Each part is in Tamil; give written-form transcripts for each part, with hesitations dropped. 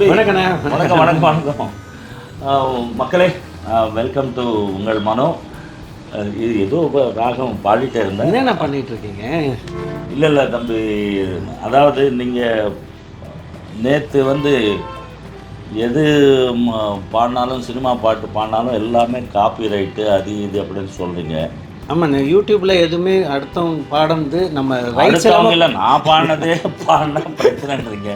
வணக்கண்ணே. வணக்கம் வணக்கம் வணக்கம் மக்களே, வெல்கம் டு உங்கள் மனோ. இது ஏதோ ராகம் பாடிட்டே இருந்தேன். என்னென்ன பண்ணிட்டு இருக்கீங்க? இல்லை தம்பி, அதாவது நீங்கள் நேற்று வந்து எது பாடினாலும், சினிமா பாட்டு பாடினாலும் எல்லாமே காப்பி ரைட்டு அது இது அப்படின்னு சொல்கிறீங்க. ஆமாண்ணே, யூடியூப்ல எதுவுமே அடுத்தவங்க பாடுறது நம்ம ரைட்ஸ் இல்லை, நான் பாடினதே பாடினா பிரச்சனைன்றீங்க.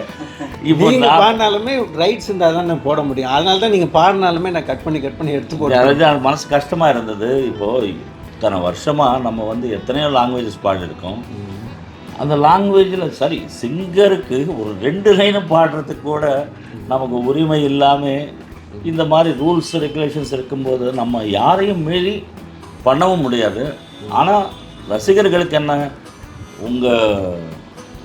இப்போ நீங்கள் பாடினாலுமே ரைட்ஸ் இருந்தால் தான் நான் போட முடியும். அதனால தான் நீங்கள் பாடினாலுமே நான் கட் பண்ணி எடுத்து போடுறேன். அதாவது மனசு கஷ்டமாக இருந்தது. இப்போது இத்தனை வருஷமாக நம்ம வந்து எத்தனையோ லாங்குவேஜஸ் பாடிருக்கோம். அந்த லாங்குவேஜில் சரி, சிங்கருக்கு ஒரு 2 லைனும் பாடுறதுக்கு கூட நமக்கு உரிமை இல்லாமல் இந்த மாதிரி ரூல்ஸ் ரெகுலேஷன்ஸ் இருக்கும்போது நம்ம யாரையும் மீறி பண்ணவும் முடியாது. ஆனால் ரசிகர்களுக்கு என்ன, உங்கள்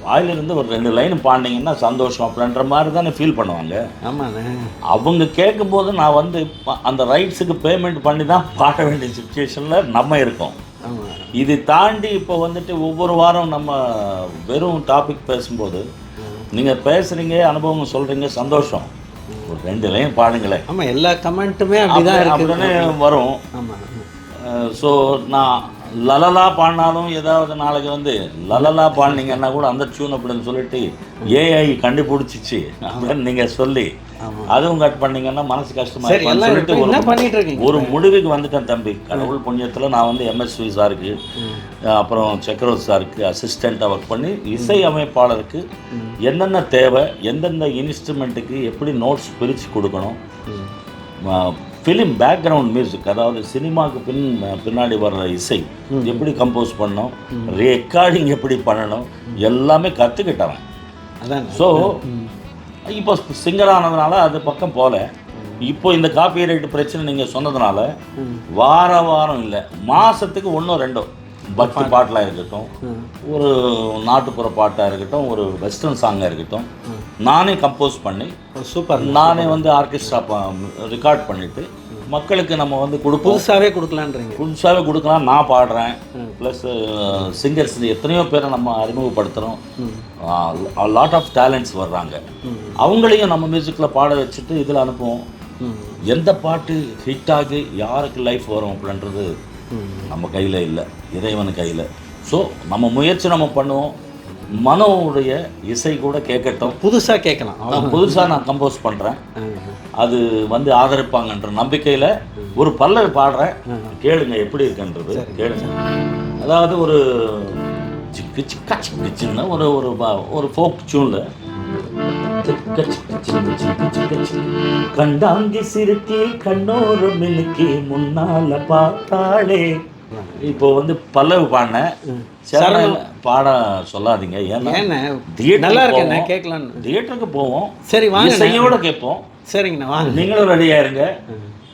வாயிலிருந்து ஒரு 2 லைன் பாடினீங்கன்னா சந்தோஷம் அப்படின்ற மாதிரி தானே ஃபீல் பண்ணுவாங்க. ஆமாண்ணே, அவங்க கேட்கும்போது நான் வந்து அந்த ரைட்ஸுக்கு பேமெண்ட் பண்ணி தான் பாட வேண்டிய சுச்சுவேஷனில் நம்ம இருக்கோம். இது தாண்டி இப்போ வந்துட்டு ஒவ்வொரு வாரம் நம்ம வெறும் டாபிக் பேசும்போது நீங்கள் பேசுகிறீங்க, அனுபவம் சொல்கிறீங்க, சந்தோஷம். ஒரு 2 லைன் பாடுங்களேன். ஆமாம், எல்லா கமெண்ட்டுமே அப்படிதான் அப்படின்னே வரும். ஆமாம். ஸோ நான் லலலா பாடினாலும் ஏதாவது நாளைக்கு வந்து லலலா பாடினீங்கன்னா கூட அந்த டியூன் அப்படின்னு சொல்லிட்டு ஏஐ கண்டுபிடிச்சிச்சு அப்படின்னு நீங்கள் சொல்லி அதுவும் கட் பண்ணீங்கன்னா மனசு கஷ்டமாக சொல்லிட்டு ஒரு முடிவுக்கு வந்துட்டேன் தம்பி. கடவுள் புண்ணியத்தில் நான் வந்து எம்எஸ்வி சாருக்கு, அப்புறம் சக்கரவர்த்தி சாருக்கு அசிஸ்டண்ட்டாக ஒர்க் பண்ணி இசை அமைப்பாளருக்கு என்னென்ன தேவை, எந்தெந்த இன்ஸ்ட்ருமெண்ட்டுக்கு எப்படி நோட்ஸ் பிரித்து கொடுக்கணும், ஃபிலிம் பேக்ரவுண்ட் மியூசிக், அதாவது சினிமாவுக்கு பின்னாடி வர்ற இசை எப்படி கம்போஸ் பண்ணணும், ரெக்கார்டிங் எப்படி பண்ணணும், எல்லாமே கற்றுக்கிட்டவன். அதான். ஸோ இப்போ சிங்கர் ஆனதுனால அது பக்கம் போல. இப்போ இந்த காப்பி ரைட் பிரச்சனை நீங்கள் சொன்னதுனால வாரம் இல்லை, மாதத்துக்கு 1-2 பக்தி பாட்டெலாம் இருக்கட்டும், ஒரு நாட்டுப்புற பாட்டாக இருக்கட்டும், ஒரு வெஸ்டர்ன் சாங்காக இருக்கட்டும், நானே கம்போஸ் பண்ணி சூப்பர், நானே வந்து ஆர்கெஸ்ட்ரா ரெக்கார்ட் பண்ணிவிட்டு மக்களுக்கு நம்ம வந்து கொடுப்போம். புதுசாகவே கொடுக்கலாம். நான் பாடுறேன். ப்ளஸ் சிங்கர்ஸ் எத்தனையோ பேரை நம்ம அறிமுகப்படுத்துகிறோம். லாட் ஆஃப் டேலண்ட்ஸ் வர்றாங்க. அவங்களையும் நம்ம மியூசிக்கில் பாட வச்சுட்டு இதில் அனுப்புவோம். எந்த பாட்டு ஹிட் ஆகி யாருக்கு லைஃப் வரும் அப்படின்றது நம்ம கையில் இல்லை, இறைவன் கையில். ஸோ நம்ம முயற்சி நம்ம பண்ணுவோம். மனோவுடைய இசை கூட கேட்கட்டும், புதுசாக கேட்கலாம். புதுசாக நான் கம்போஸ் பண்ணுறேன், அது வந்து ஆதரிப்பாங்கன்ற நம்பிக்கையில் ஒரு பல்லவி பாடுறேன். கேளுங்க எப்படி இருக்குன்றது கேளுங்க. அதாவது ஒரு சிக்கு சிக்கா சிக்கு சின்ன ஒரு ஃபோக் டியூனில் கண்டாங்கி சிறுக்கி கண்ணோர மினுக்கி முன்னால பார்த்தாளே. இப்போ வந்து பல்லவி பாடினேன், பாட சொல்லாதீங்க. ஏன்னா தியேட்டருக்கு போவோம், சரி வாங்க, இசையோட கேட்போம். சரிங்கண்ணா வாங்க, நீங்களும் ரெடியாக இருங்க,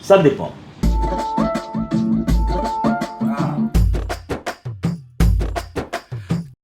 சந்திப்போம்.